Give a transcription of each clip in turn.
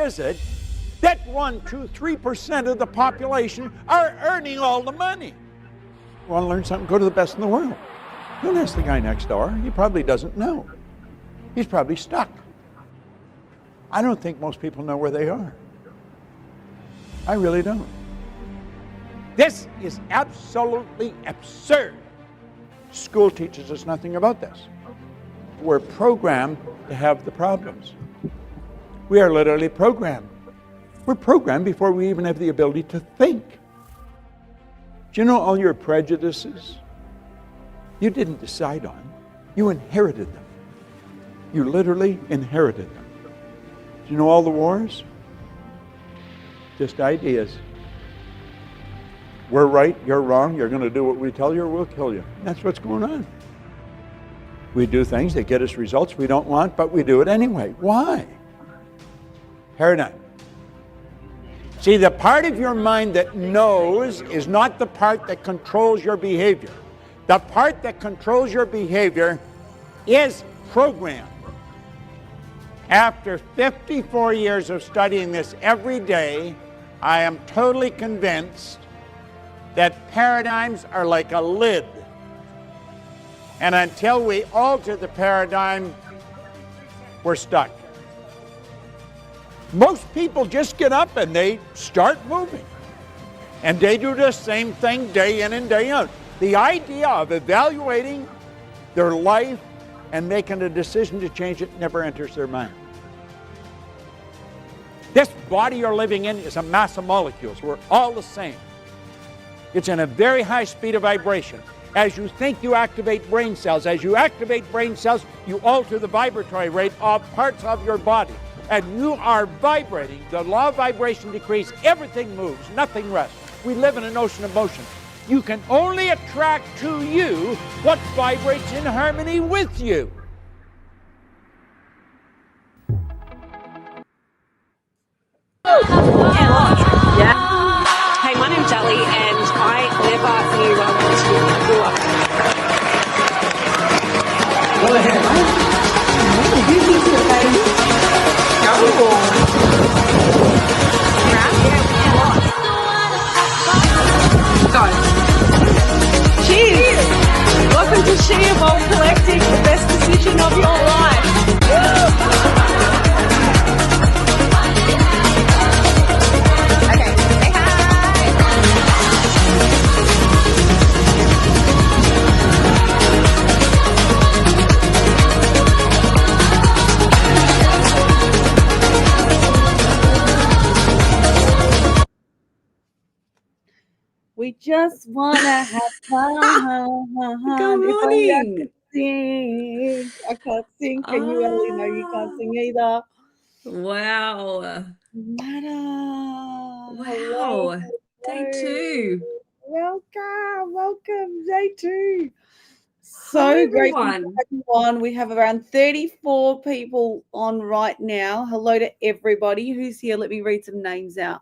is it that 1, 2, 3% of the population are earning all the money? Want to learn something? Go to the best in the world. Don't ask the guy next door. He probably doesn't know. He's probably stuck. I don't think most people know where they are. I really don't. This is absolutely absurd. School teaches us nothing about this. We're programmed to have the problems. We are literally programmed. We're programmed before we even have the ability to think. Do you know all your prejudices? You didn't decide on. You inherited them. You literally inherited them. Do you know all the wars? Just ideas. We're right, you're wrong, you're going to do what we tell you or we'll kill you. That's what's going on. We do things that get us results we don't want, but we do it anyway. Why? Paradigm. See, the part of your mind that knows is not the part that controls your behavior. The part that controls your behavior is programmed. After 54 years of studying this every day, I am totally convinced that paradigms are like a lid. And until we alter the paradigm, we're stuck. Most people just get up and they start moving. And they do the same thing day in and day out. The idea of evaluating their life and making a decision to change it never enters their mind. This body you're living in is a mass of molecules. We're all the same. It's in a very high speed of vibration. As you think, you activate brain cells. As you activate brain cells, you alter the vibratory rate of parts of your body. And you are vibrating. The law of vibration decrees. Everything moves. Nothing rests. We live in an ocean of motion. You can only attract to you what vibrates in harmony with you. Yeah. Hey, my name's Ali, and I never knew I wanted to grow up. Go ahead. You keep your face. Go. Cheers. Welcome to She Evolve Collective, the best decision of your life. Okay, say hi. We just want to have fun. Good morning. If only I could sing. I can't sing. Can you, Ellie? No, you can't sing either. Wow. Nada. Wow. Day 2. Welcome. Day 2. So Hi, great to everyone. have you on. We have around 34 people on right now. Hello to everybody who's here. Let me read some names out.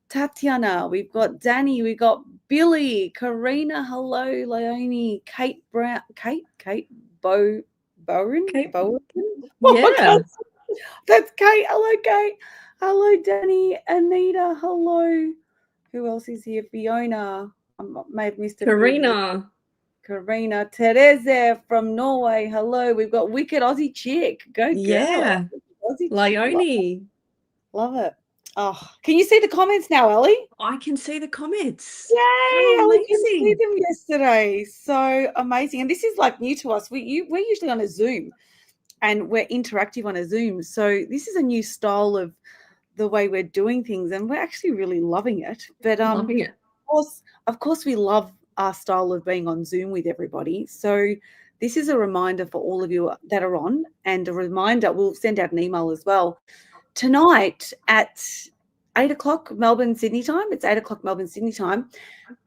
Tatiana, we've got Danny, we've got Billy, Karina, hello, Leonie, Kate Brown, Kate Bowen. Yeah. That's Kate. Hello, Kate. Hello, Danny, Anita, hello. Who else is here? Fiona. I may have missed it. Karina. Teresa from Norway. Hello. We've got Wicked Aussie Chick. Go girl. Yeah. Aussie chick. Leonie. Love it. Oh, can you see the comments now, Ellie? I can see the comments. Yay! Oh, Ellie can see amazing. them yesterday. So amazing. And this is like new to us. We're usually on a Zoom and we're interactive on a Zoom. So this is a new style of the way we're doing things and we're actually really loving it. But Loving it. of course we love our style of being on Zoom with everybody. So this is a reminder for all of you that are on, and a reminder, we'll send out an email as well. Tonight at 8 o'clock Melbourne, Sydney time, it's 8 o'clock Melbourne, Sydney time,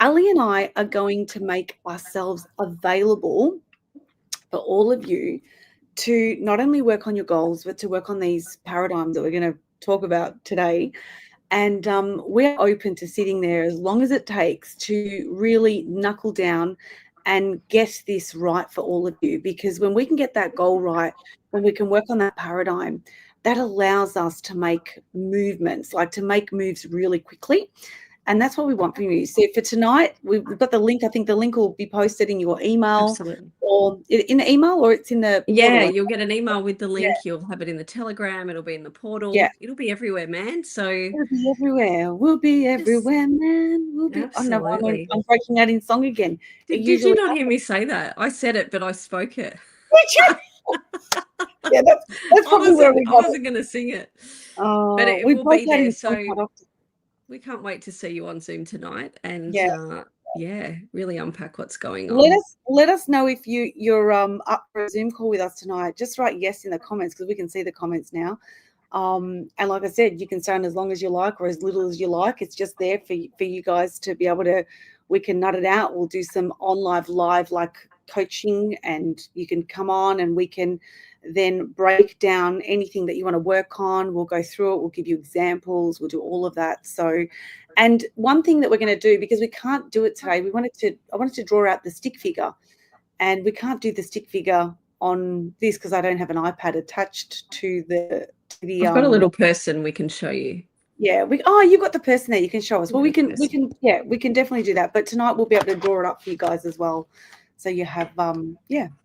Ali and I are going to make ourselves available for all of you to not only work on your goals, but to work on these paradigms that we're going to talk about today. And we're open to sitting there as long as it takes to really knuckle down and get this right for all of you. Because when we can get that goal right, when we can work on that paradigm, that allows us to make movements, like to make moves really quickly. And that's what we want from you. So for tonight, we've got the link. I think the link will be posted in your email Absolutely. or in the email, or it's in the Yeah, portal. you'll get an email with the Yeah. link. You'll have it in the Telegram. It'll be in the portal. Yeah. It'll be everywhere, man. So We'll be everywhere. We'll be everywhere, man. We'll be. Oh no, absolutely. I'm breaking out in song again. It Did you usually not hear me say that? I said it, but I spoke it. yeah, that's probably where we I got it. wasn't going to sing it, but it We will both be had there. in song So quite often. we can't wait to see you on Zoom tonight and Yeah. yeah, really unpack what's going Let on. us know if you're up for a Zoom call with us tonight. Just write yes in the comments because we can see the comments now. And like I said, you can stay on as long as you like or as little as you like. It's just there for you guys to be able to. We can nut it out. We'll do some live like coaching, and you can come on and we can then break down anything that you want to work on. We'll go through it. We'll give you examples. We'll do all of that. So, and one thing that we're going to do, because we can't do it today, I wanted to draw out the stick figure, and we can't do the stick figure on this because I don't have an iPad attached to the. I've got a little person we can show you. Yeah, you've got the person there. You can show us. Well, we can definitely do that. But tonight we'll be able to draw it up for you guys as well. So you have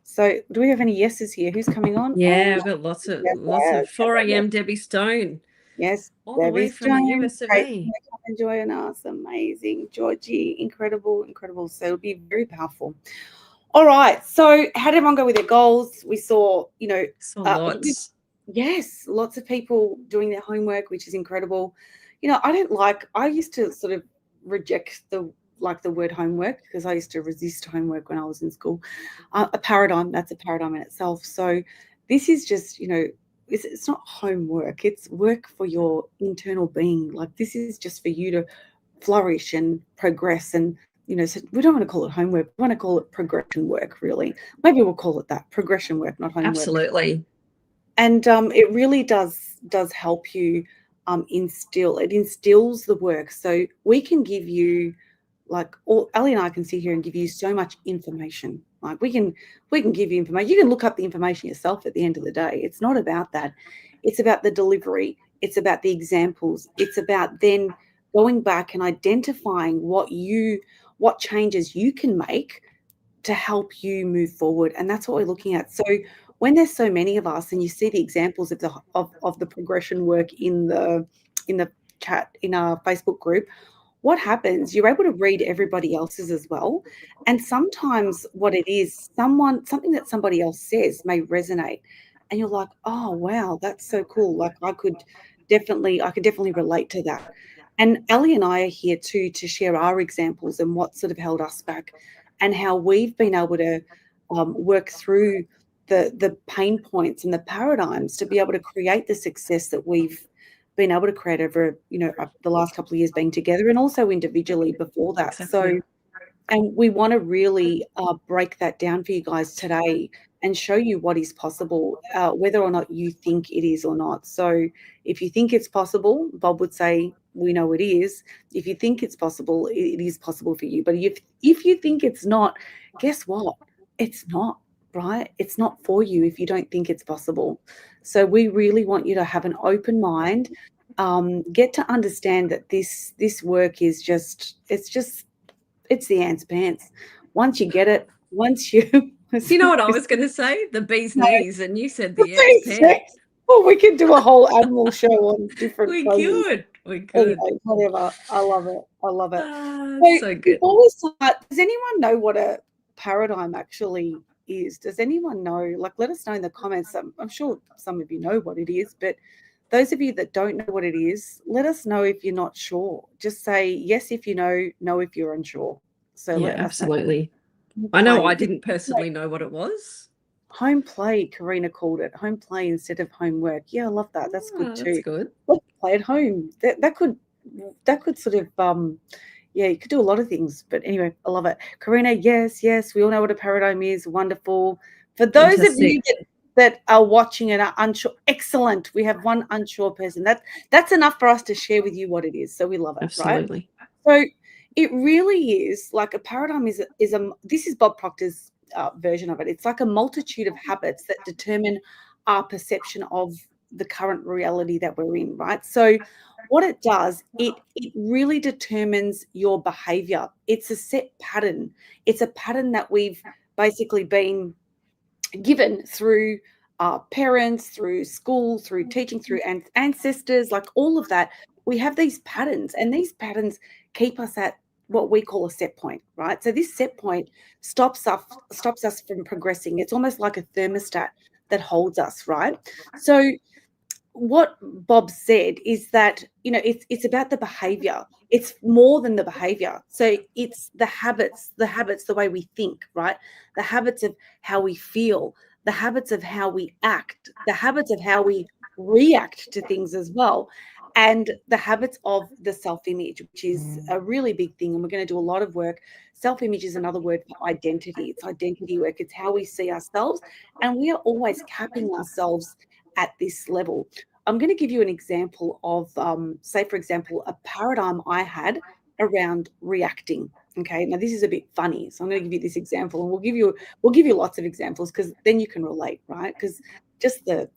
So do we have any yeses here? Who's coming on? Yeah, I've got lots of 4 a.m. Debbie Stone. Yes, all the way from the US of A. Come join us. Amazing, Georgie, incredible. So it'll be very powerful. All right. So how did everyone go with their goals? We saw, lots. Yes, lots of people doing their homework, which is incredible. I used to sort of reject the word homework because I used to resist homework when I was in school. That's a paradigm in itself. So this is just, it's not homework. It's work for your internal being. Like this is just for you to flourish and progress. And, so we don't want to call it homework. We want to call it progression work, really. Maybe we'll call it that, progression work, not homework. Absolutely. And it really does help you instills the work. So we can give you, Ali and I can sit here and give you so much information. Like we can give you information. You can look up the information yourself at the end of the day. It's not about that. It's about the delivery. It's about the examples. It's about then going back and identifying what changes you can make to help you move forward. And that's what we're looking at. So when there's so many of us and you see the examples of the progression work in the chat in our Facebook group, what happens, you're able to read everybody else's as well. And sometimes what it is, something that somebody else says may resonate. And you're like, oh, wow, that's so cool. Like I could definitely relate to that. And Ali and I are here too to share our examples and what sort of held us back and how we've been able to work through the pain points and the paradigms to be able to create the success that we've been able to create over, the last couple of years being together and also individually before that. Exactly. So, and we want to really break that down for you guys today and show you what is possible, whether or not you think it is or not. So if you think it's possible, Bob would say, we know it is. If you think it's possible, it is possible for you. But if you think it's not, guess what? It's not. Right? It's not for you if you don't think it's possible. So we really want you to have an open mind, get to understand that this work is it's the ants pants. Once you get it, You know what I was going to say? The bee's knees, and you said the ants pants. Well, we could do a whole animal show on different. We poses. could. Anyway, whatever. I love it. So good. Before we start, does anyone know what a paradigm actually is? Does anyone know? Let us know in the comments. I'm sure some of you know what it is, but those of you that don't know what it is, let us know if you're not sure. Just say yes if you know, no if you're unsure. So yeah, absolutely. I know I didn't personally know what it was. Home play, Karina called it. Home play instead of homework. Yeah, I love that. That's good too. That's good. Let's play at home. That could sort of yeah, you could do a lot of things, but anyway, I love it. Karina, yes, we all know what a paradigm is. Wonderful. For those of you that are watching and are unsure, excellent. We have one unsure person. That's enough for us to share with you what it is. So we love it, Absolutely. right? So it really is like a paradigm is this is Bob Proctor's version of it. It's like a multitude of habits that determine our perception of the current reality that we're in, right? So what it does, it really determines your behavior. It's a set pattern. It's a pattern that we've basically been given through our parents, through school, through teaching, through ancestors, like all of that. We have these patterns, and these patterns keep us at what we call a set point, right? So this set point stops us from progressing. It's almost like a thermostat that holds us, right? So what Bob said is that, you know, it's about the behavior. It's more than the behavior. So it's the habits, the way we think, right? The habits of how we feel, the habits of how we act, the habits of how we react to things as well, and the habits of the self-image, which is a really big thing. And we're going to do a lot of work. Self-image is another word for identity. It's identity work. It's how we see ourselves. And we are always capping ourselves at this level. I'm going to give you an example of, say, for example, a paradigm I had around reacting. Okay, now this is a bit funny, so I'm going to give you this example, and we'll give you lots of examples, because then you can relate, right? Because just the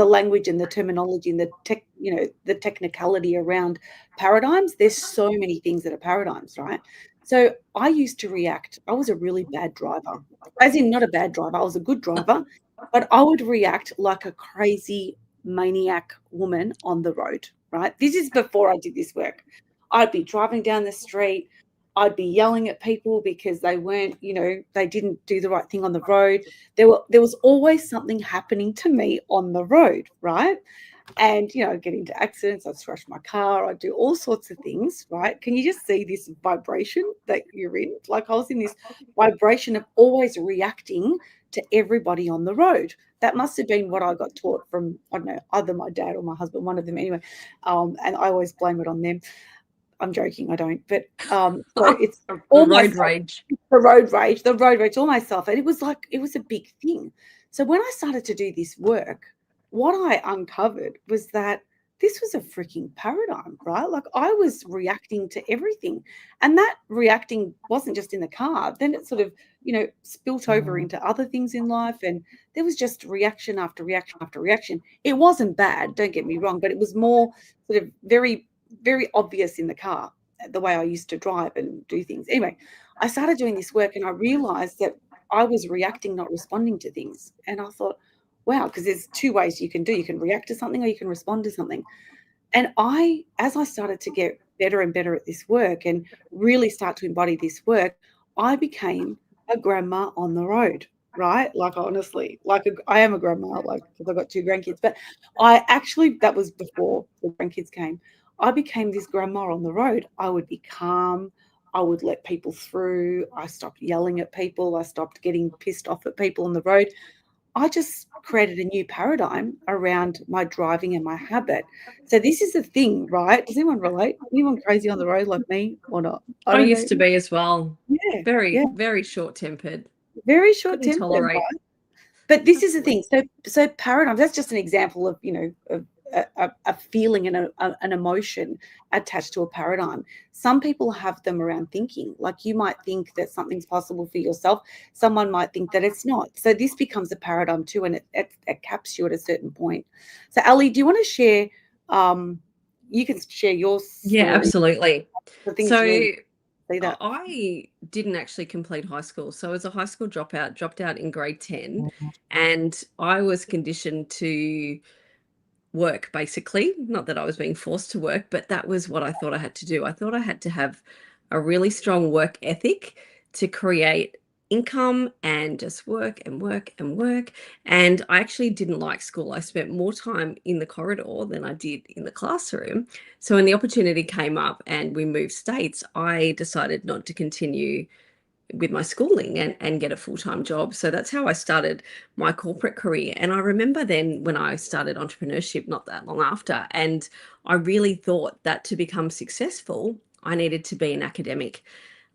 language and the terminology and the technicality around paradigms. There's so many things that are paradigms, right? So I used to react. I was a really bad driver, as in not a bad driver. I was a good driver, but I would react like a crazy maniac woman on the road, right? This is before I did this work. I'd be driving down the street. I'd be yelling at people because they weren't, they didn't do the right thing on the road. There was always something happening to me on the road, right? And, I'd get into accidents. I'd crash my car. I'd do all sorts of things, right? Can you just see this vibration that you're in? Like I was in this vibration of always reacting to everybody on the road. That must have been what I got taught from, I don't know, either my dad or my husband, one of them anyway. And I always blame it on them. I'm joking, I don't. But so it's all road rage. The road rage, all myself. And it was a big thing. So when I started to do this work, what I uncovered was that this was a freaking paradigm, right? Like I was reacting to everything. And that reacting wasn't just in the car. Then it sort of, spilt over into other things in life. And there was just reaction after reaction after reaction. It wasn't bad, don't get me wrong, but it was more sort of very, very obvious in the car, the way I used to drive and do things. Anyway, I started doing this work and I realized that I was reacting, not responding to things. And I thought, wow, because there's two ways you can do. You can react to something or you can respond to something. And as I started to get better and better at this work and really start to embody this work, I became a grandma on the road, right? Like honestly, I am a grandma, like because I've got 2 grandkids, but that was before the grandkids came. I became this grandma on the road. I would be calm. I would let people through. I stopped yelling at people. I stopped getting pissed off at people on the road. I just created a new paradigm around my driving and my habit. So this is the thing, right? Does anyone relate? Anyone crazy on the road like me or not? I used to be as well. Yeah. Very short-tempered. Very short-tempered. Tolerate. Right? But this is the thing. So paradigms, that's just an example of, of a feeling and an emotion attached to a paradigm. Some people have them around thinking. Like you might think that something's possible for yourself. Someone might think that it's not. So this becomes a paradigm too, and it caps you at a certain point. So Ali, do you want to share? You can share your story. Yeah, absolutely. So I didn't actually complete high school. So as a high school dropout, dropped out in grade 10, and I was conditioned to work, basically. Not that I was being forced to work, but that was what I thought I had to do. I thought I had to have a really strong work ethic to create income and just work and work and work. And I actually didn't like school. I spent more time in the corridor than I did in the classroom. So when the opportunity came up and we moved states, I decided not to continue with my schooling and get a full-time job. So that's how I started my corporate career. And I remember then when I started entrepreneurship not that long after, and I really thought that to become successful, I needed to be an academic.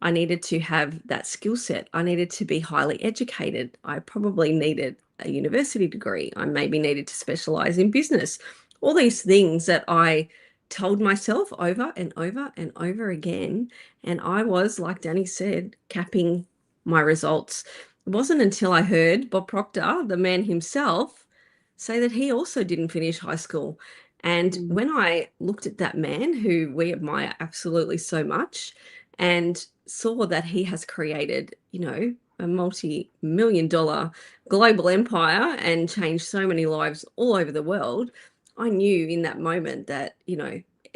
I needed to have that skill set. I needed to be highly educated. I probably needed a university degree. I maybe needed to specialize in business. All these things that I told myself over and over and over again. And I was, like Danny said, capping my results. It wasn't until I heard Bob Proctor, the man himself, say that he also didn't finish high school. And when I looked at that man who we admire absolutely so much and saw that he has created, a multi-million dollar global empire and changed so many lives all over the world, I knew in that moment that,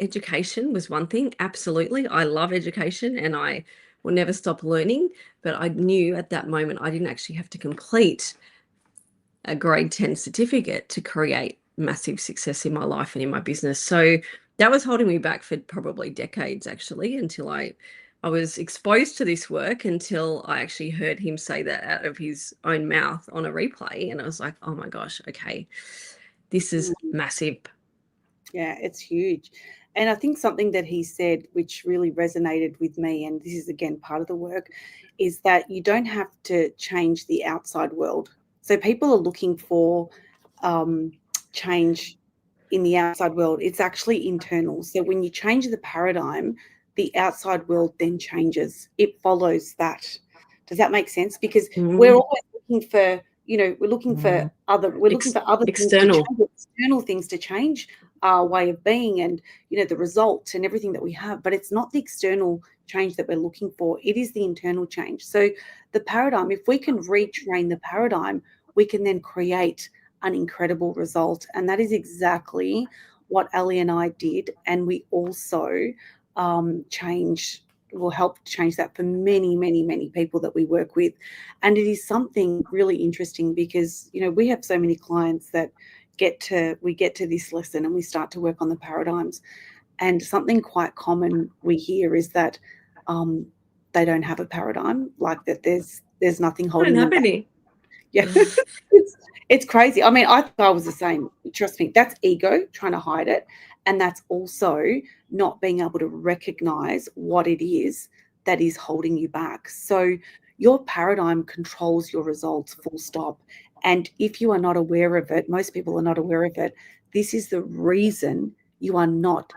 education was one thing. Absolutely. I love education and I will never stop learning. But I knew at that moment I didn't actually have to complete a grade 10 certificate to create massive success in my life and in my business. So that was holding me back for probably decades, actually, until I was exposed to this work, until I actually heard him say that out of his own mouth on a replay. And I was like, oh my gosh, okay, this is massive. Yeah, it's huge. And I think something that he said, which really resonated with me, and this is again part of the work, is that you don't have to change the outside world. So people are looking for change in the outside world. It's actually internal. So when you change the paradigm, the outside world then changes. It follows that. Does that make sense? Because we're always looking for, we're looking for other External. external things to change our way of being and, the results and everything that we have. But it's not the external change that we're looking for. It is the internal change. So the paradigm, if we can retrain the paradigm, we can then create an incredible result. And that is exactly what Ali and I did. And we also will help change that for many, many, many people that we work with. And it is something really interesting because, we have so many clients that we get to this lesson and we start to work on the paradigms. And something quite common we hear is that they don't have a paradigm, like that there's nothing holding them back. Yeah, it's crazy. I mean, I thought I was the same. Trust me, that's ego trying to hide it. And that's also not being able to recognize what it is that is holding you back. So your paradigm controls your results, full stop. And if you are not aware of it, most people are not aware of it, this is the reason you are not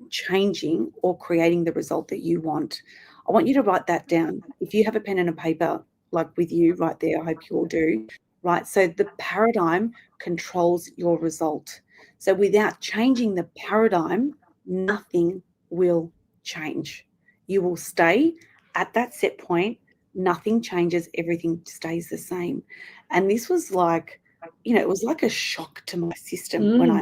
changing or creating the result that you want. I want you to write that down. If you have a pen and a paper, like with you right there, I hope you all do, right? So the paradigm controls your result. So without changing the paradigm, nothing will change. You will stay at that set point. Nothing changes. Everything stays the same. And this was like, it was like a shock to my system when I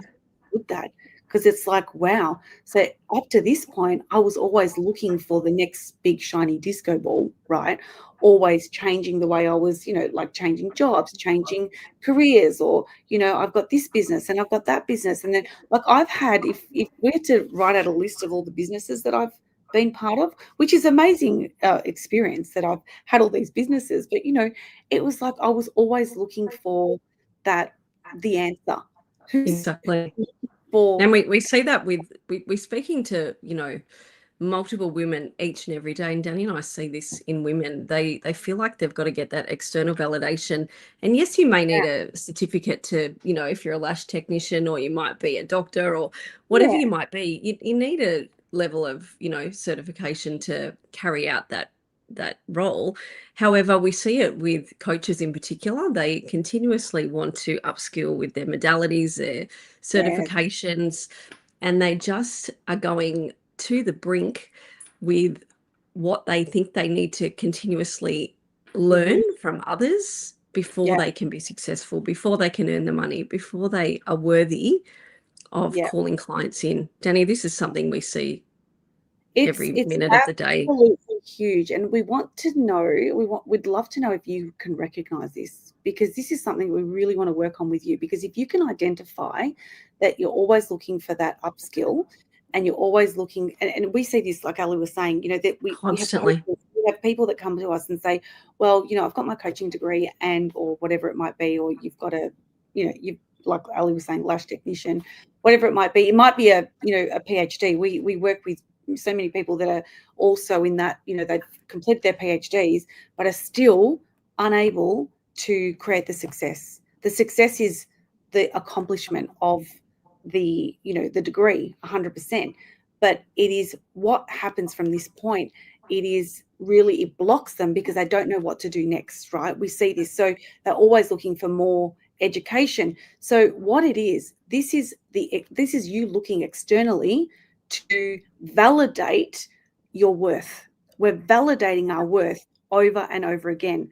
did that, because it's like, wow. So up to this point, I was always looking for the next big shiny disco ball, right? Always changing the way I was, like changing jobs, changing careers, or, I've got this business and I've got that business. And then like I've had, if we're to write out a list of all the businesses that I've been part of, which is amazing experience that I've had all these businesses, but, it was like I was always looking for the answer. Exactly. And we see that we're speaking to, multiple women each and every day. And Danny and I see this in women. They feel like they've got to get that external validation. And yes, you may need a certificate to, if you're a lash technician, or you might be a doctor, or whatever you might be, you need a level of, certification to carry out that role. However, we see it with coaches in particular. They continuously want to upskill with their modalities, their certifications, and they just are going to the brink with what they think they need to continuously learn from others before they can be successful, before they can earn the money, before they are worthy of calling clients in. Danny, this is something we see every minute of the day. Absolutely huge. And we want to know, we'd love to know if you can recognize this, because this is something we really want to work on with you. Because if you can identify that you're always looking for that upskill, and you're always looking, and we see this, like Ali was saying, that we Constantly. we have people that come to us and say, well, I've got my coaching degree or whatever it might be, or you've got you've, like Ali was saying, lash technician, whatever it might be. It might be a PhD. We work with so many people that are also in that, they've completed their PhDs, but are still unable to create the success. The success is the accomplishment of the degree 100%, but it is what happens from this point. It blocks them because they don't know what to do next, right? We see this. So they're always looking for more education. So what it is, this is you looking externally to validate your worth. We're validating our worth over and over again.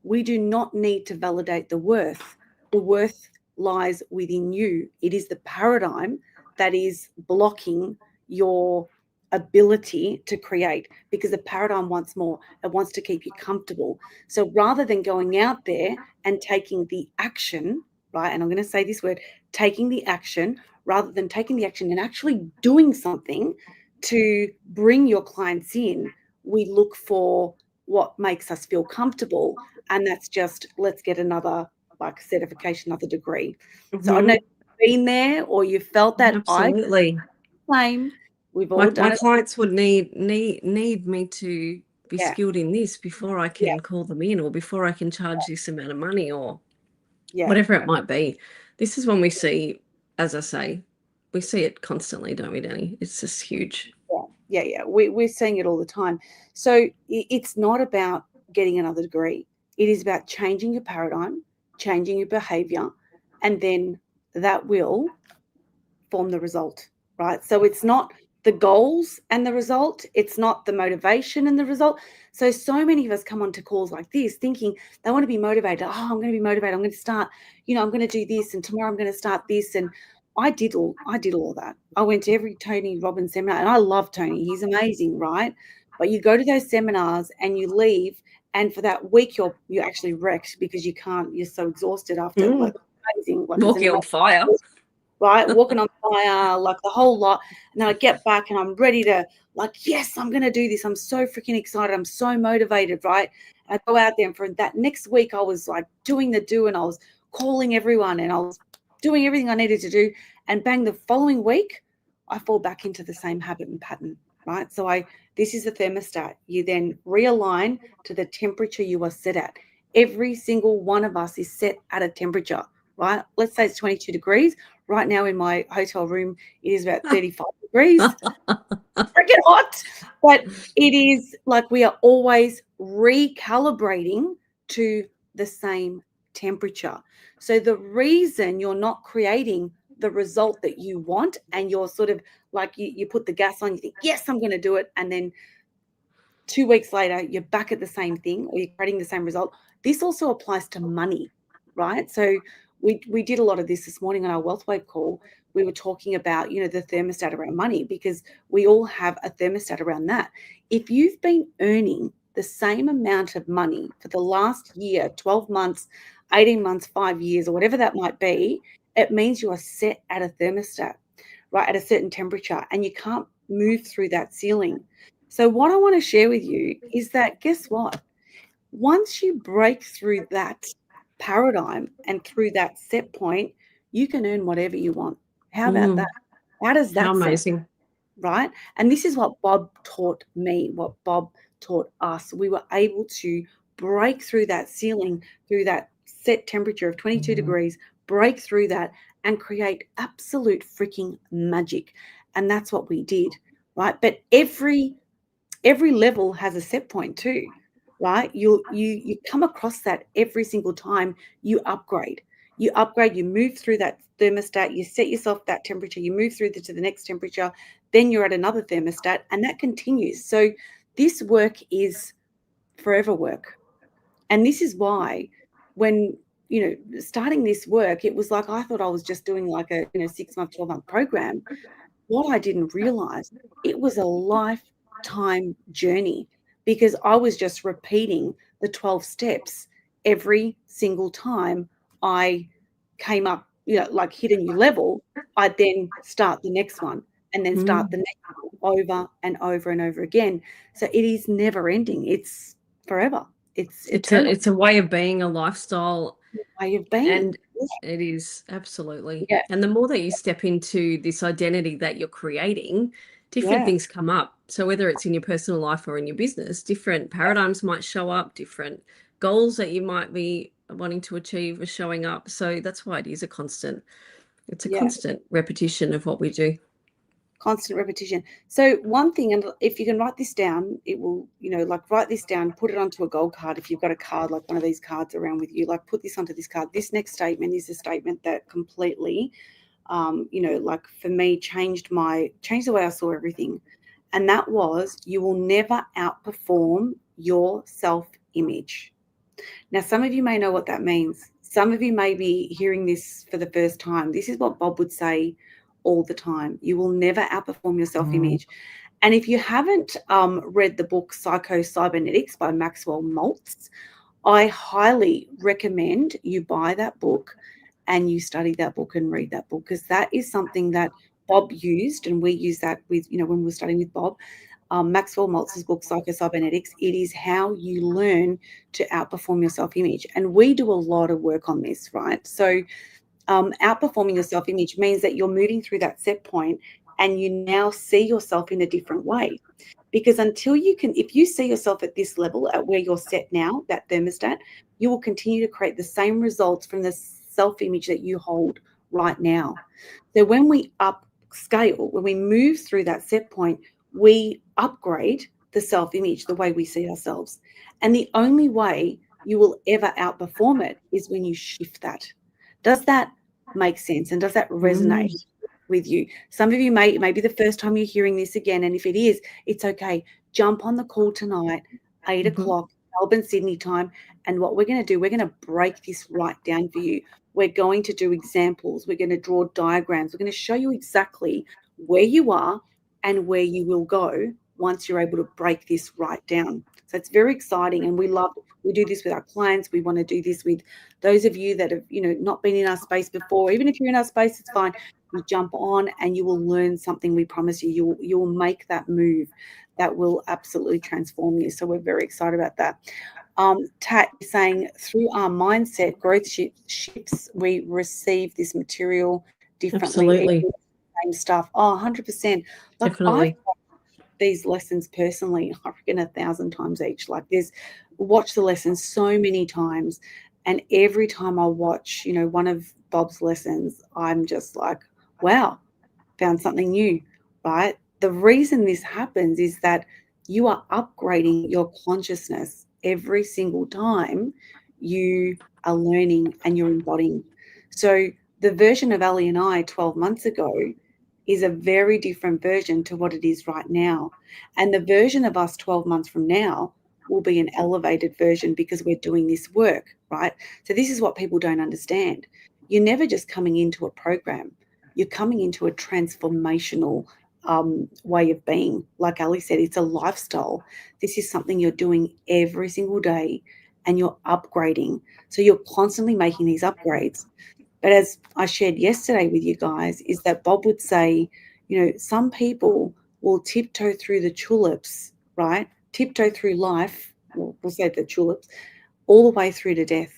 We do not need to validate the worth. The worth lies within you. It is the paradigm that is blocking your ability to create, because the paradigm wants more. It wants to keep you comfortable. So rather than going out there and taking the action, right? And I'm going to say this word, taking the action, rather than taking the action and actually doing something to bring your clients in, we look for what makes us feel comfortable. And that's just, let's get another like certification, another degree. So I don't know if you've been there or you felt that. Absolutely. Same. We've all My done it. clients would need me to be Yeah. skilled in this before I Yeah. can call them in, or before I can charge this amount of money, or Yeah. whatever it might be. This is when we see, as I say, we see it constantly, don't we, Danny? It's just huge. Yeah. We're seeing it all the time. So it's not about getting another degree. It is about changing your paradigm, changing your behavior, and then that will form the result, right? So it's not the goals and the result. It's not the motivation and the result. So many of us come onto calls like this thinking they want to be motivated. Oh, I'm going to be motivated. I'm going to start, I'm going to do this, and tomorrow I'm going to start this. And I did all of that. I went to every Tony Robbins seminar, and I love Tony. He's amazing, right? But you go to those seminars and you leave, and for that week you're actually wrecked because you're so exhausted after like amazing, like Walking on fire. Right, walking on fire, like the whole lot. And then I get back and I'm ready to, like, yes, I'm going to do this. I'm so freaking excited. I'm so motivated, right? And I go out there, and for that next week, I was like doing the do, and I was calling everyone, and I was doing everything I needed to do. And bang, the following week, I fall back into the same habit and pattern, right? So this is the thermostat. You then realign to the temperature you are set at. Every single one of us is set at a temperature, right? Let's say it's 22 degrees. Right now in my hotel room, it is about 35 degrees. Freaking hot. But it is like we are always recalibrating to the same temperature. So the reason you're not creating the result that you want, and you're sort of like you put the gas on, you think, yes, I'm going to do it. And then 2 weeks later, you're back at the same thing, or you're creating the same result. This also applies to money, right? So we did a lot of this morning on our Wealth Wave call. We were talking about, the thermostat around money, because we all have a thermostat around that. If you've been earning the same amount of money for the last year, 12 months, 18 months, 5 years, or whatever that might be, it means you are set at a thermostat, right, at a certain temperature, and you can't move through that ceiling. So what I want to share with you is that, guess what? Once you break through that paradigm and through that set point, you can earn whatever you want. How about that? How does that sound? Amazing. Right? And this is what Bob taught me, what Bob taught us. We were able to break through that ceiling, through that set temperature of 22 degrees, break through that and create absolute freaking magic. And that's what we did, right? But every level has a set point too, right? You come across that every single time you upgrade. You move through that thermostat, you set yourself that temperature, you move through to the next temperature, then you're at another thermostat, and that continues. So this work is forever work. And this is why when, starting this work, it was like I thought I was just doing like a 6-month, 12-month program. What I didn't realize, it was a lifetime journey, because I was just repeating the 12 steps every single time I came up, like hit a new level. I'd then start the next one, and then start the next one, over and over and over again. So it is never ending. It's forever. It's a way of being, a lifestyle. Way of being. And it is, absolutely. Yeah. And the more that you step into this identity that you're creating, different things come up. So whether it's in your personal life or in your business, different paradigms might show up, different goals that you might be wanting to achieve are showing up. So that's why it is a constant. It's a constant repetition of what we do. constant repetition. So one thing, and if you can write this down, it will, like write this down, put it onto a gold card. If you've got a card, like one of these cards around with you, like put this onto this card. This next statement is a statement that completely, like for me, changed the way I saw everything. And that was, you will never outperform your self-image. Now, some of you may know what that means. Some of you may be hearing this for the first time. This is what Bob would say all the time. You will never outperform your self-image. And if you haven't read the book Psycho-Cybernetics by Maxwell Maltz, I highly recommend you buy that book and you study that book and read that book, because that is something that Bob used, and we use that with, when we were studying with Bob. Maxwell Maltz's book, Psycho-Cybernetics, it is how you learn to outperform your self-image. And we do a lot of work on this, right? So outperforming your self-image means that you're moving through that set point and you now see yourself in a different way. Because until you can, if you see yourself at this level, at where you're set now, that thermostat, you will continue to create the same results from the self-image that you hold right now. So when we upscale, when we move through that set point, we upgrade the self-image, the way we see ourselves. And the only way you will ever outperform it is when you shift that. Does that make sense? And does that resonate with you? Some of you may be the first time you're hearing this again. And if it is, it's okay. Jump on the call tonight, 8 o'clock, Melbourne, Sydney time. And what we're going to do, we're going to break this right down for you. We're going to do examples. We're going to draw diagrams. We're going to show you exactly where you are and where you will go once you're able to break this right down. So it's very exciting, and we do this with our clients. We want to do this with those of you that have, not been in our space before. Even if you're in our space, it's fine. You jump on and you will learn something. We promise you. You will make that move that will absolutely transform you. So we're very excited about that. Tat is saying, through our mindset growth shifts, we receive this material differently. Absolutely. Same stuff. 100%. Like, Definitely. I've watched these lessons personally, I reckon 1,000 times each. Like, watch the lessons so many times, and every time I watch, one of Bob's lessons, I'm just like, wow, found something new, right? The reason this happens is that you are upgrading your consciousness every single time you are learning and you're embodying. So the version of Ali and I 12 months ago is a very different version to what it is right now. And the version of us 12 months from now will be an elevated version, because we're doing this work, right? So this is what people don't understand. You're never just coming into a program. You're coming into a transformational way of being. Like Ali said, it's a lifestyle. This is something you're doing every single day, and you're upgrading. So you're constantly making these upgrades. But as I shared yesterday with you guys, is that Bob would say, some people will tiptoe through the tulips, right? Tiptoe through life, we'll say the tulips, all the way through to death.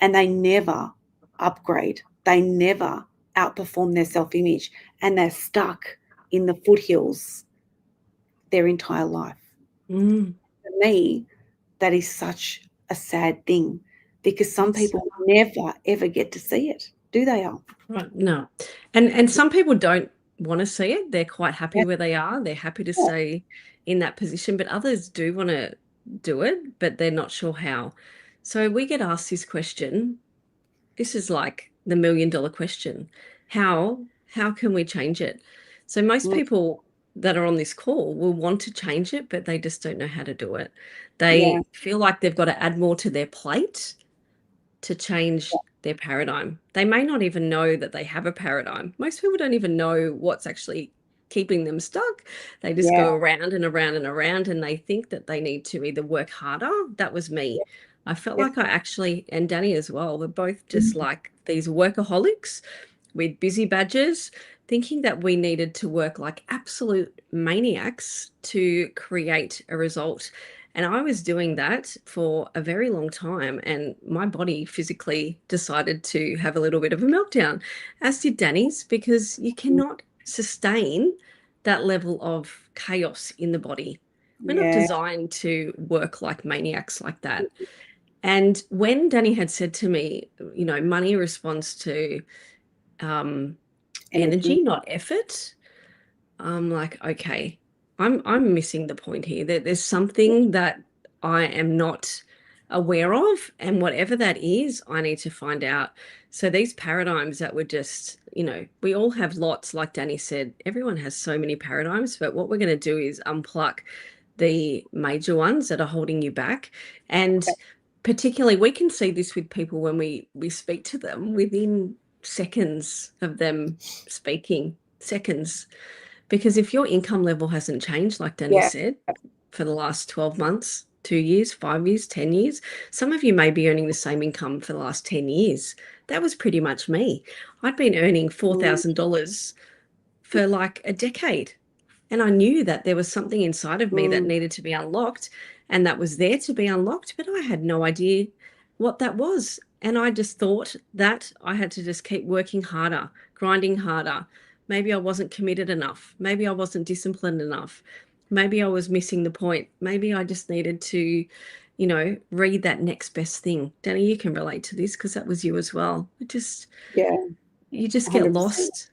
And they never upgrade. They never outperform their self-image, and they're stuck in the foothills their entire life. For me, that is such a sad thing, because some people never, ever get to see it, do they, Al? Right. No. And some people don't want to see it. They're quite happy where they are. They're happy to stay in that position, but others do want to do it, but they're not sure how. So we get asked this question. This is like the $1 million question. How can we change it? So most people that are on this call will want to change it, but they just don't know how to do it. They feel like they've got to add more to their plate to change their paradigm. They may not even know that they have a paradigm. Most people don't even know what's actually keeping them stuck. They just go around and around and around, and they think that they need to either work harder. That was me. I felt like I actually, and Danny as well, we're both just like these workaholics with busy badges, thinking that we needed to work like absolute maniacs to create a result. And I was doing that for a very long time, and my body physically decided to have a little bit of a meltdown, as did Danny's, because you cannot sustain that level of chaos in the body. We're not designed to work like maniacs like that. And when Danny had said to me, money responds to energy, not effort, I'm like, okay, I'm missing the point here. There's something that I am not aware of, and whatever that is, I need to find out. So these paradigms that we're just, we all have lots, like Danny said, everyone has so many paradigms, but what we're going to do is unpluck the major ones that are holding you back. And particularly, we can see this with people when we speak to them within seconds of them speaking, seconds. Because if your income level hasn't changed, like Danny Yeah. said, for the last 12 months, 2 years, 5 years, 10 years, some of you may be earning the same income for the last 10 years. That was pretty much me. I'd been earning $4,000 for like a decade. And I knew that there was something inside of me that needed to be unlocked, and that was there to be unlocked, but I had no idea what that was. And I just thought that I had to just keep working harder, grinding harder. Maybe I wasn't committed enough. Maybe I wasn't disciplined enough. Maybe I was missing the point. Maybe I just needed to, read that next best thing. Danny, you can relate to this because that was you as well. You just get 100%. lost.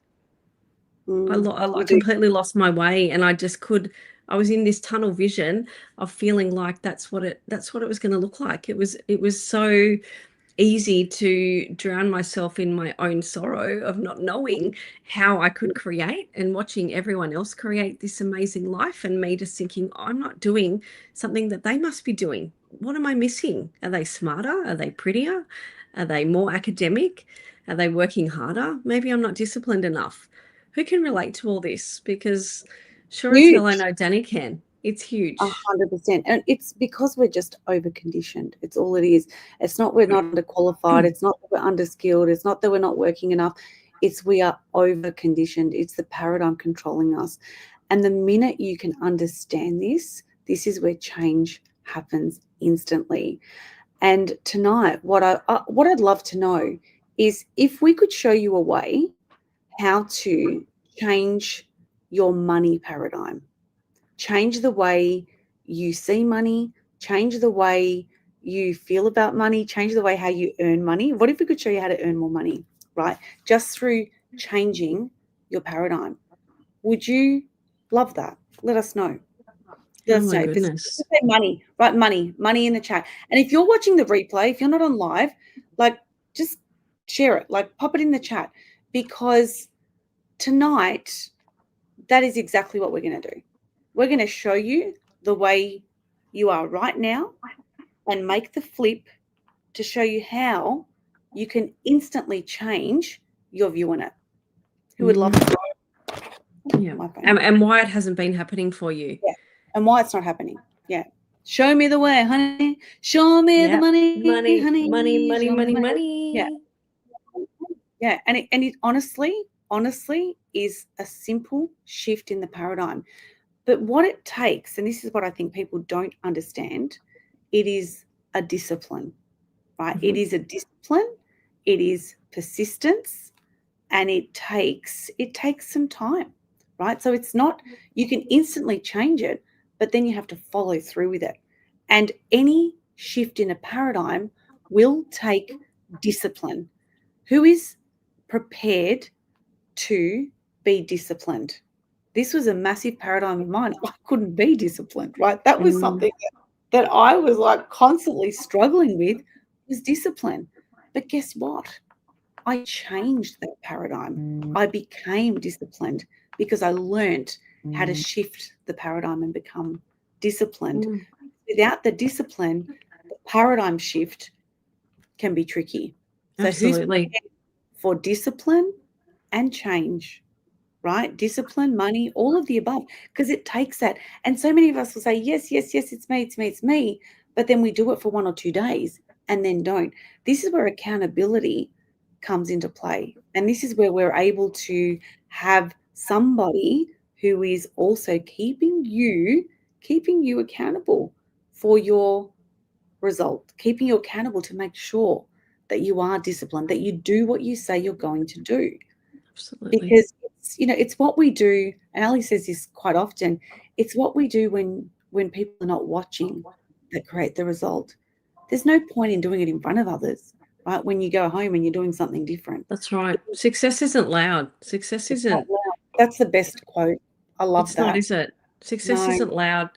I You do. completely lost my way, and I was in this tunnel vision of feeling like that's what it was going to look like. It was so easy to drown myself in my own sorrow of not knowing how I could create, and watching everyone else create this amazing life, and me just thinking, I'm not doing something that they must be doing. What am I missing? Are they smarter? Are they prettier? Are they more academic? Are they working harder? Maybe I'm not disciplined enough. Who can relate to all this? Because sure as hell I know Danny can. It's huge. 100%. And it's because we're just over-conditioned. It's all it is. It's not we're not underqualified. It's not that we're underskilled. It's not that we're not working enough. It's we are over-conditioned. It's the paradigm controlling us. And the minute you can understand this is where change happens instantly. And tonight, what I'd love to know is if we could show you a way how to change your money paradigm. Change the way you see money, change the way you feel about money, change the way how you earn money. What if we could show you how to earn more money, right? Just through changing your paradigm. Would you love that? Let us know. Let us know. Goodness. Say money, right? Money in the chat. And if you're watching the replay, if you're not on live, like just share it, like pop it in the chat, because tonight that is exactly what we're going to do. We're going to show you the way you are right now and make the flip to show you how you can instantly change your view on it. Who would love to know? Yeah. And why it hasn't been happening for you. Yeah. And why it's not happening. Yeah. Show me the way, honey. Show me the money, honey. Money. Yeah. Yeah. And it honestly is a simple shift in the paradigm. But what it takes, and this is what I think people don't understand, it is a discipline, right? It is a discipline, it is persistence, and it takes some time, right? So it's not, you can instantly change it, but then you have to follow through with it. And any shift in a paradigm will take discipline. Who is prepared to be disciplined? This was a massive paradigm of mine. I couldn't be disciplined, right? That was something that I was like constantly struggling with, was discipline. But guess what? I changed that paradigm. I became disciplined because I learned how to shift the paradigm and become disciplined. Without the discipline, the paradigm shift can be tricky. So Absolutely. who's for discipline and change? Right? Discipline, money, all of the above, because it takes that. And so many of us will say, yes, it's me. But then we do it for 1 or 2 days and then don't. This is where accountability comes into play. And this is where we're able to have somebody who is also keeping you accountable for your result, keeping you accountable to make sure that you are disciplined, that you do what you say you're going to do. Absolutely. Because it's what we do, and Ali says this quite often, it's what we do when people are not watching that create the result. There's no point in doing it in front of others, right? When you go home and you're doing something different. That's right. Success isn't loud. Success isn't. That's the best quote I love It's that. not, is it? Success No. isn't loud.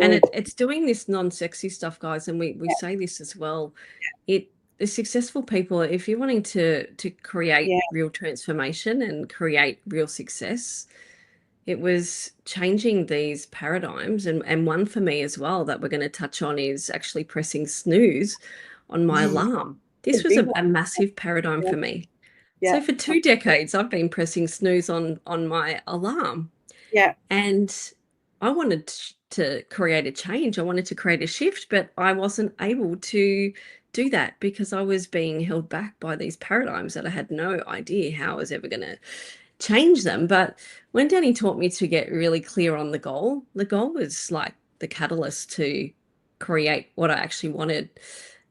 And it's doing this non-sexy stuff, guys, and we say this as well. The successful people, if you're wanting to create Yeah. real transformation and create real success, it was changing these paradigms. And one for me as well that we're going to touch on is actually pressing snooze on my alarm. This was a massive paradigm for me. Yeah. So for 2 decades, I've been pressing snooze on my alarm. Yeah. And I wanted to create a change. I wanted to create a shift, but I wasn't able to do that because I was being held back by these paradigms that I had no idea how I was ever going to change them. But when Danny taught me to get really clear on the goal was like the catalyst to create what I actually wanted.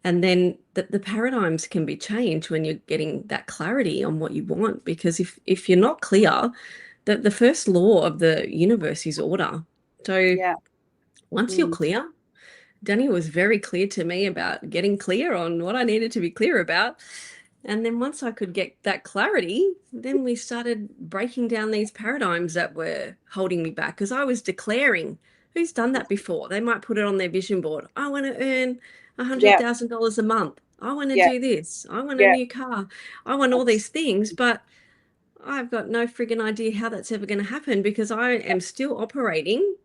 And then the paradigms can be changed when you're getting that clarity on what you want. Because if you're not clear, the first law of the universe is order. So Yeah. once you're clear, Danny was very clear to me about getting clear on what I needed to be clear about. And then once I could get that clarity, then we started breaking down these paradigms that were holding me back, because I was declaring. Who's done that before? They might put it on their vision board. I want to earn $100,000 a month. I want to Yeah. do this. I want Yeah. a new car. I want all these things, but I've got no friggin' idea how that's ever going to happen, because I am still operating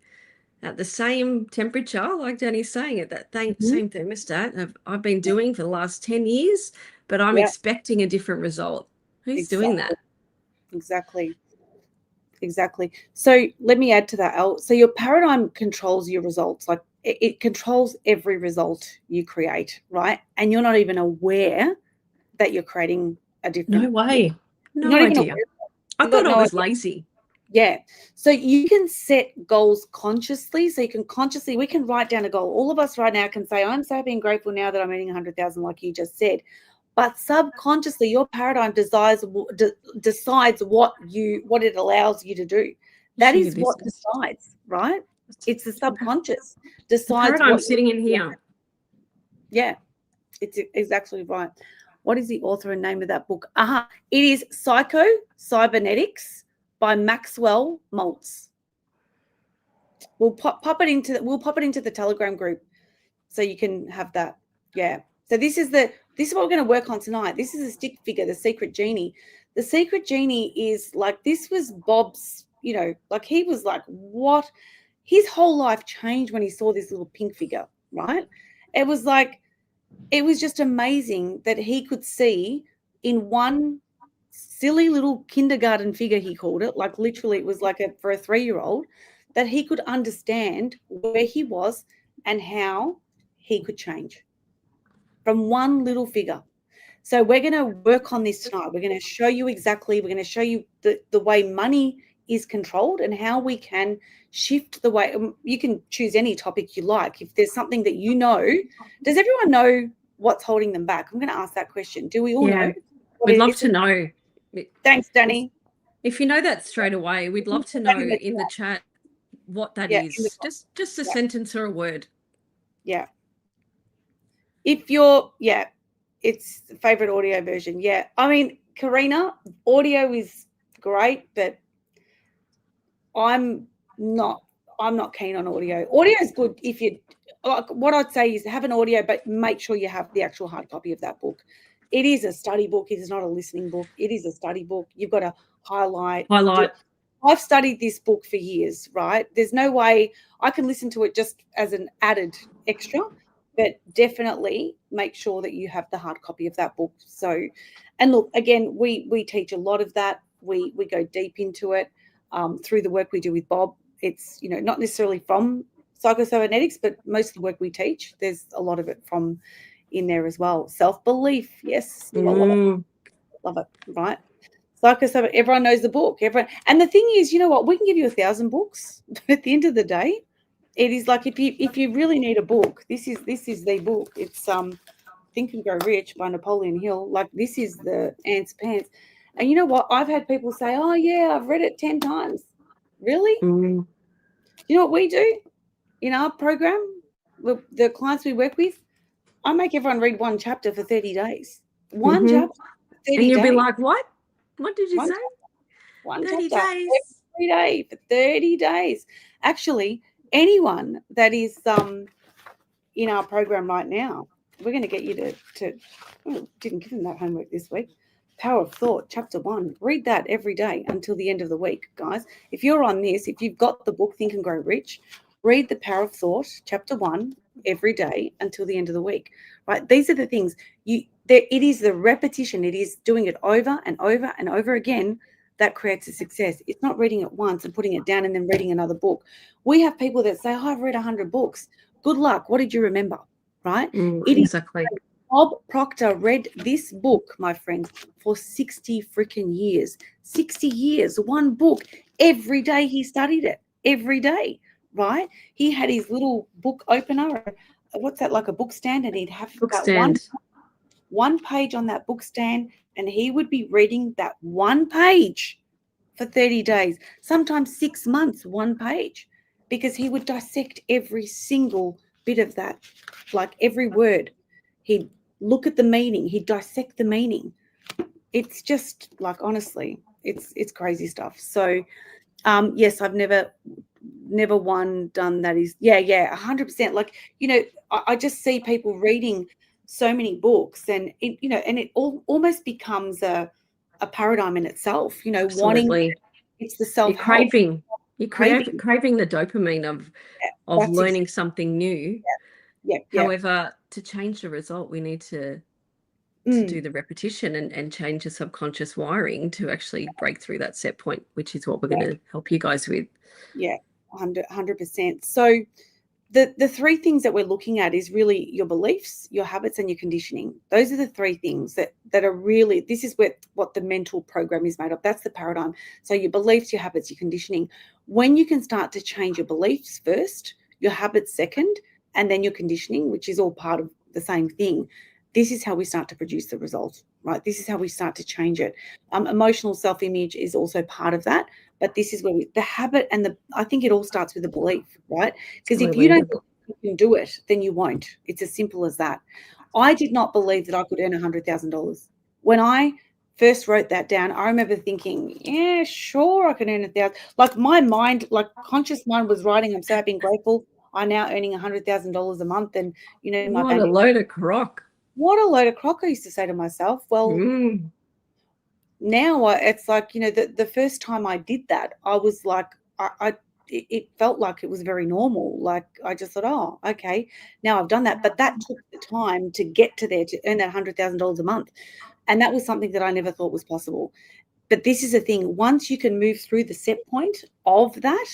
at the same temperature, like Danny's saying, at that same thermostat I've been doing for the last 10 years, but I'm expecting a different result. Who's doing that? Exactly. So let me add to that, Elle. So your paradigm controls your results. Like it controls every result you create, right? And you're not even aware that you're creating a different. No way. No not even idea. aware. I thought I was lazy. Yeah. So you can set goals consciously. So you can consciously, we can write down a goal. All of us right now can say, I'm so happy and grateful now that I'm earning 100,000, like you just said. But subconsciously, your paradigm decides what it allows you to do. That is what decides, right? It's the subconscious decides. I'm sitting in here. Yeah, it's exactly right. What is the author and name of that book? It is Psycho Cybernetics by Maxwell Maltz. We'll pop it into the Telegram group so you can have that. Yeah. So this is what we're going to work on tonight. This is a stick figure, the secret genie. The secret genie is like, this was Bob's, like he was like, what? His whole life changed when he saw this little pink figure, right? It was just amazing that he could see in one silly little kindergarten figure, he called it, like literally it was like for a 3-year-old, that he could understand where he was and how he could change from one little figure. So we're going to work on this tonight. We're going to show you the way money is controlled and how we can shift the way. You can choose any topic you like. If there's something that does everyone know what's holding them back? I'm going to ask that question. Do we all know? We'd love to know. Thanks, Danny. If you know that straight away, we'd love to know in the chat what that is. Just a sentence or a word. Yeah. It's the favorite audio version. Yeah. I mean, Karina, audio is great, but I'm not keen on audio. Audio is good if you, like, what I'd say is have an audio, but make sure you have the actual hard copy of that book. It is a study book. It is not a listening book. It is a study book. You've got to highlight. I've studied this book for years, right? There's no way I can listen to it just as an added extra, but definitely make sure that you have the hard copy of that book. So, and look, again, we teach a lot of that. We go deep into it through the work we do with Bob. It's, not necessarily from Psycho-Cybernetics, but most of the work we teach, there's a lot of it from in there as well. Self-belief, yes. Love it, right? Psycho-Cybernetics, everyone knows the book. And the thing is, you know what? We can give you 1,000 books, but at the end of the day, it is like if you really need a book, this is the book. It's Think and Grow Rich by Napoleon Hill. Like, this is the ants pants. And you know what? I've had people say, oh yeah, I've read it 10 times. Really? You know what we do in our program? The clients we work with, I make everyone read one chapter for 30 days. One chapter for 30 days. And you'll be like, what? What did you say? One 30 chapter. days. every day for 30 days. Actually, anyone that is in our program right now, we're going to get you didn't give them that homework this week. Power of Thought, chapter 1. Read that every day until the end of the week, guys. If you're on this, if you've got the book Think and Grow Rich, read the Power of Thought, chapter 1, every day until the end of the week. Right? These are the things it is the repetition. It is doing it over and over and over again that creates a success. It's not reading it once and putting it down and then reading another book. We have people that say, oh, I've read 100 books. Good luck. What did you remember? Right? Exactly. Bob Proctor read this book, my friends, for 60 freaking years. 60 years, one book. Every day he studied it. Every day, right? He had his little book opener. What's that, like a book stand? And he'd have that one page on that book stand, and he would be reading that one page for 30 days, sometimes 6 months, one page, because he would dissect every single bit of that, like every word. He'd look at the meaning. He'd dissect the meaning. It's just like, honestly, it's crazy stuff. So, yes, I've never done that. Is 100%. Like, I just see people reading so many books, and it almost becomes a paradigm in itself. Absolutely. It's the self craving. You're craving the dopamine of learning something new. Yeah. However, to change the result, we need to do the repetition and change the subconscious wiring to actually break through that set point, which is what we're going to help you guys with. Yeah, 100%. So the three things that we're looking at is really your beliefs, your habits, and your conditioning. Those are the three things that are really, this is what the mental program is made of. That's the paradigm. So your beliefs, your habits, your conditioning. When you can start to change your beliefs first, your habits second, and then your conditioning, which is all part of the same thing, this is how we start to produce the result, right? This is how we start to change it. Emotional self-image is also part of that, but this is where the habit and I think it all starts with the belief, right? Because if you don't think you can do it, then you won't. It's as simple as that. I did not believe that I could earn $100,000. When I first wrote that down, I remember thinking, yeah, sure, I can earn $1,000. Like my mind, like conscious mind was writing, I'm so happy and grateful. I'm now earning $100,000 a month, and my what a load of crock. What a load of crock, I used to say to myself. Well, now it's like, the first time I did that, I was like, it felt like it was very normal. Like I just thought, oh, okay, now I've done that. But that took the time to get to there to earn that $100,000 a month. And that was something that I never thought was possible. But this is the thing. Once you can move through the set point of that,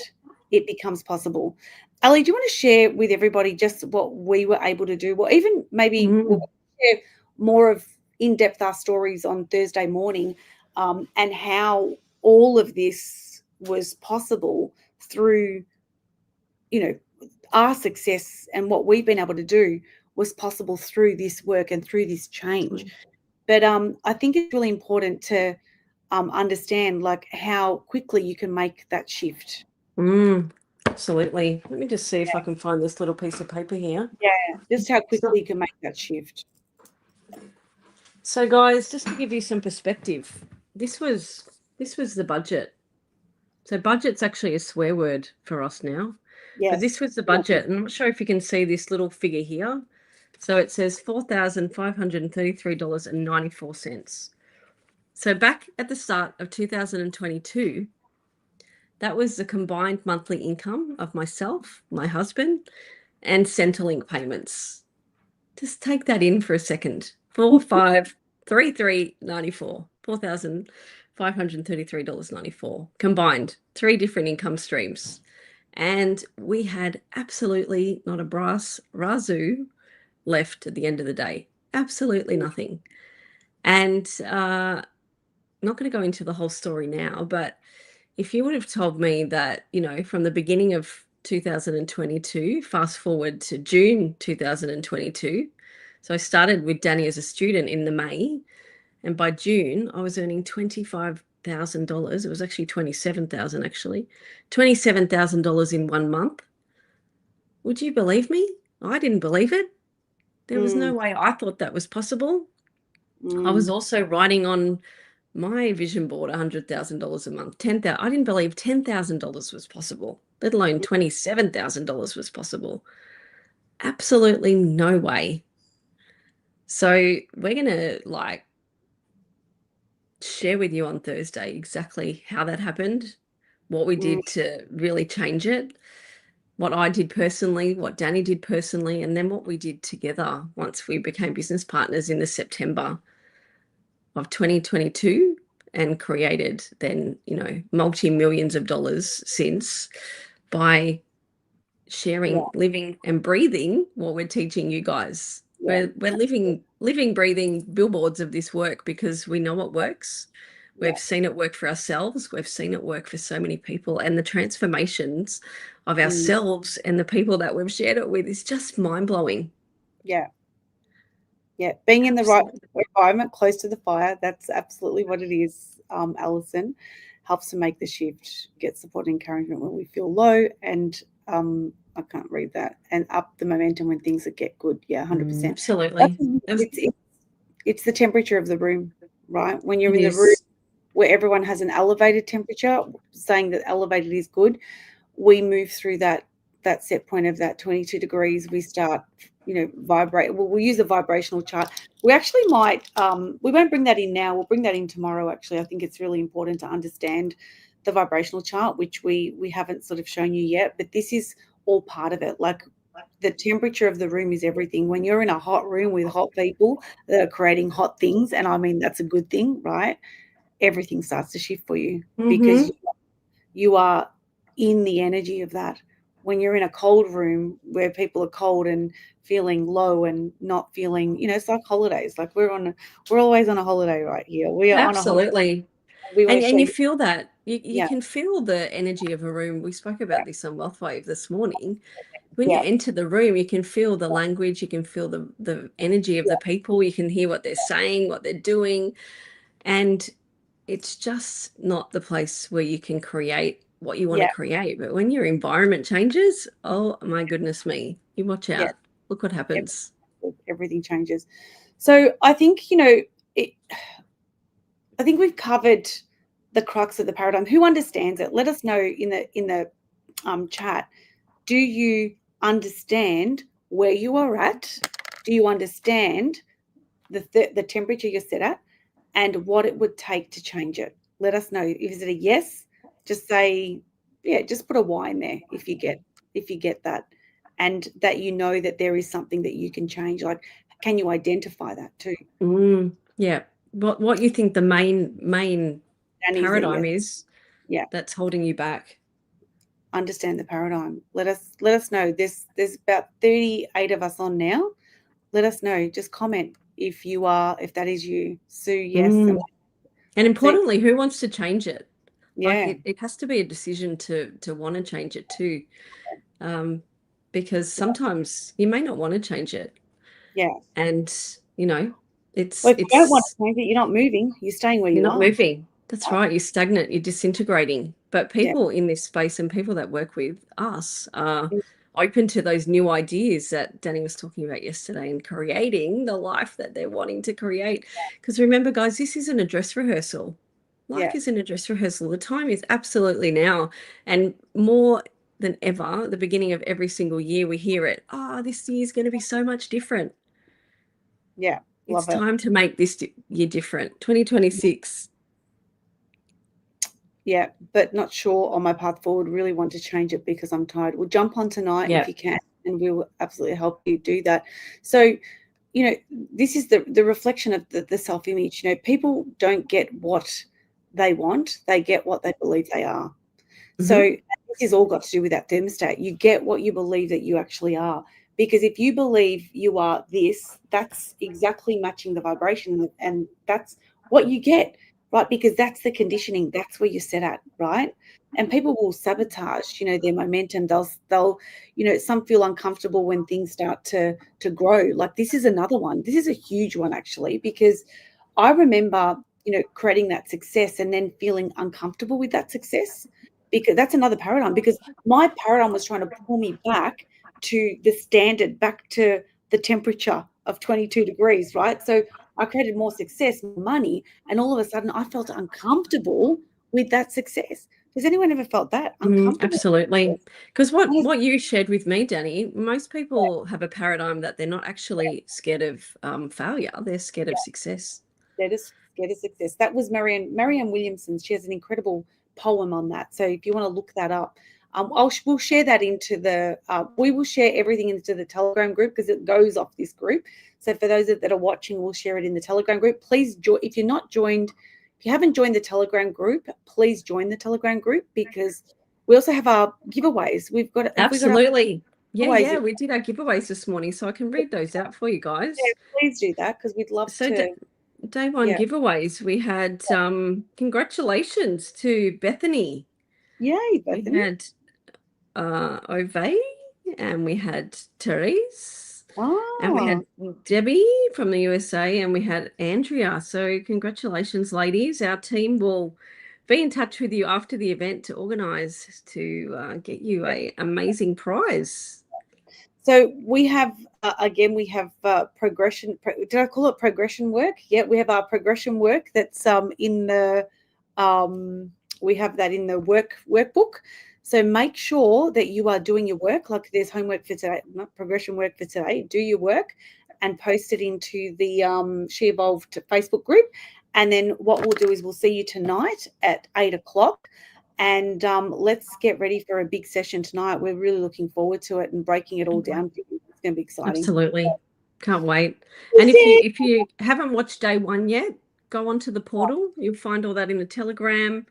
it becomes possible. Ali, do you want to share with everybody just what we were able to do? Well, even maybe we'll share more of in-depth our stories on Thursday morning, and how all of this was possible through, our success, and what we've been able to do was possible through this work and through this change. But I think it's really important to understand like how quickly you can make that shift. Absolutely. Let me just see if I can find this little piece of paper here. Yeah, just how quickly you can make that shift. So, guys, just to give you some perspective, this was the budget. So, budget's actually a swear word for us now. Yes. But this was the budget, and I'm not sure if you can see this little figure here. So it says $4,533.94. So back at the start of 2022. That was the combined monthly income of myself, my husband, and Centrelink payments. Just take that in for a second. $4,533.94. $4,533.94 combined. 3 different income streams. And we had absolutely not a brass razoo left at the end of the day. Absolutely nothing. And I'm not going to go into the whole story now, but if you would have told me that, from the beginning of 2022, fast forward to June 2022, so I started with Danny as a student in the May, and by June I was earning $25,000. It was actually $27,000 actually. $27,000 in 1 month. Would you believe me? I didn't believe it. There was no way I thought that was possible. I was also writing on my vision board $100,000 a month, 10,000. I didn't believe $10,000 was possible, let alone $27,000 was possible. Absolutely no way. So we're gonna like share with you on Thursday exactly how that happened, what we did to really change it, what I did personally, what Danny did personally, and then what we did together once we became business partners in the September of 2022 and created then, multi-millions of dollars since by sharing, living and breathing what we're teaching you guys. We're living, breathing billboards of this work because we know it works. We've seen it work for ourselves. We've seen it work for so many people, and the transformations of ourselves and the people that we've shared it with is just mind-blowing. Yeah. Being in the right environment, close to the fire, that's absolutely what it is, Alison. Helps to make the shift, get support and encouragement when we feel low, and I can't read that, and up the momentum when things get good. 100%. Absolutely. It's the temperature of the room, right? When you're in the room where everyone has an elevated temperature, saying that elevated is good, we move through that set point of that 22 degrees. We start, vibrate. Well, we'll use a vibrational chart. We actually might, we won't bring that in now. We'll bring that in tomorrow, actually. I think it's really important to understand the vibrational chart, which we haven't sort of shown you yet, but this is all part of it. Like, the temperature of the room is everything. When you're in a hot room with hot people that are creating hot things, and I mean, that's a good thing, right? Everything starts to shift for you because you are in the energy of that. When you're in a cold room where people are cold and feeling low and not feeling, it's like holidays. Like, we're always on a holiday right here. We are absolutely. On a holiday. And you feel that. You can feel the energy of a room. We spoke about this on Wealthwave this morning. When you enter the room, you can feel the language, you can feel the energy of the people, you can hear what they're saying, what they're doing. And it's just not the place where you can create what you want to create. But when your environment changes, oh my goodness me, you watch out. Look what happens. Everything changes. So I think, I think we've covered the crux of the paradigm. Who understands it? Let us know in the chat. Do you understand where you are at? Do you understand the temperature you're set at and what it would take to change it? Let us know. Is it a yes? Just say, just put a Y in there if you get that, and that that there is something that you can change. Like, can you identify that too? Yeah. What you think the main paradigm is that's holding you back? Understand the paradigm. Let us know. There's about 38 of us on now. Let us know. Just comment if that is you. Sue, yes. And importantly, who wants to change it? Yeah. Like, it has to be a decision to want to change it too. Because sometimes you may not want to change it. Yeah. And it's if you don't want to change it, you're not moving. You're staying where you are. You're not moving. That's right. You're stagnant. You're disintegrating. But people in this space and people that work with us are open to those new ideas that Danny was talking about yesterday and creating the life that they're wanting to create. Because remember, guys, this isn't a dress rehearsal. Life isn't a dress rehearsal. The time is absolutely now. And more than ever, the beginning of every single year, we hear it. This year is going to be so much different. Yeah. It's time to make this year different. 2026. Yeah, but not sure on my path forward. Really want to change it because I'm tired. We'll jump on tonight if you can, and we will absolutely help you do that. So, this is the reflection of the self-image. People don't get what they want. They get what they believe they are. Mm-hmm. So this has all got to do with that thermostat. You get what you believe that you actually are. Because if you believe you are this, that's exactly matching the vibration, and that's what you get, right? Because that's the conditioning. That's where you're set at, right? And people will sabotage, their momentum. They'll, some feel uncomfortable when things start to grow. Like, this is another one. This is a huge one, actually, because I remember, creating that success and then feeling uncomfortable with that success, because that's another paradigm. Because my paradigm was trying to pull me back to the standard, back to the temperature of 22 degrees, right? So I created more success, more money, and all of a sudden I felt uncomfortable with that success. Has anyone ever felt that uncomfortable? Absolutely. Because That is what you shared with me, Danny, most people have a paradigm that they're not actually scared of failure; they're scared of success. scared of success. That was Marianne Williamson. She has an incredible poem on that. So if you want to look that up, we'll share that into the. We will share everything into the Telegram group because it goes off this group. So for those that are watching, we'll share it in the Telegram group. Please join if you're not joined. If you haven't joined the Telegram group, please join the Telegram group because we also have our giveaways. We've got Absolutely. Yeah, giveaways. we did our giveaways this morning, so I can read those out for you guys. Yeah, please do that because we'd love So to. day one Yeah. giveaways, we had congratulations to Bethany. Yay, We Bethany. had Ove, and we had Therese. And we had Debbie from the USA, and we had Andrea. So congratulations, ladies. Our team will be in touch with you after the event to organise to get you a amazing prize. So we have again, we have progression. Did I call it progression work? Yeah, we have our progression work that's in the. We have that in the workbook. So make sure that you are doing your work. Like there's homework for today, not progression work for today. Do your work and post it into the She Evolved Facebook group. And then what we'll do is we'll see you tonight at 8 o'clock. And let's get ready for a big session tonight. We're really looking forward to it and breaking it all down for you. It's going to be exciting. Absolutely. Can't wait. And if you haven't watched day one yet, go onto the portal. You'll find all that in the Telegram.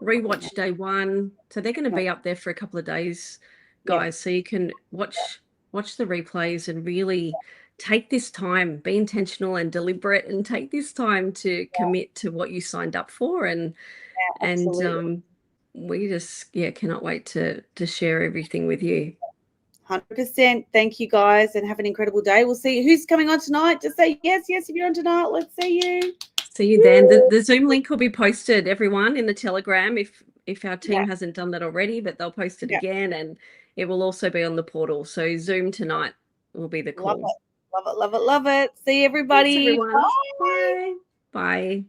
Rewatch day one. So they're going to be up there for a couple of days, guys. So you can watch the replays and really take this time, be intentional and deliberate, and take this time to commit to what you signed up for. And we just cannot wait to share everything with you. 100%. Thank you guys and have an incredible day. We'll see who's coming on tonight. Just say yes if you're on tonight. Let's see you. See you then. The Zoom link will be posted, everyone, in the Telegram if our team hasn't done that already, but they'll post it again, and it will also be on the portal. So Zoom tonight will be the call. Love it. See everybody. Thanks, everyone. Bye. Bye.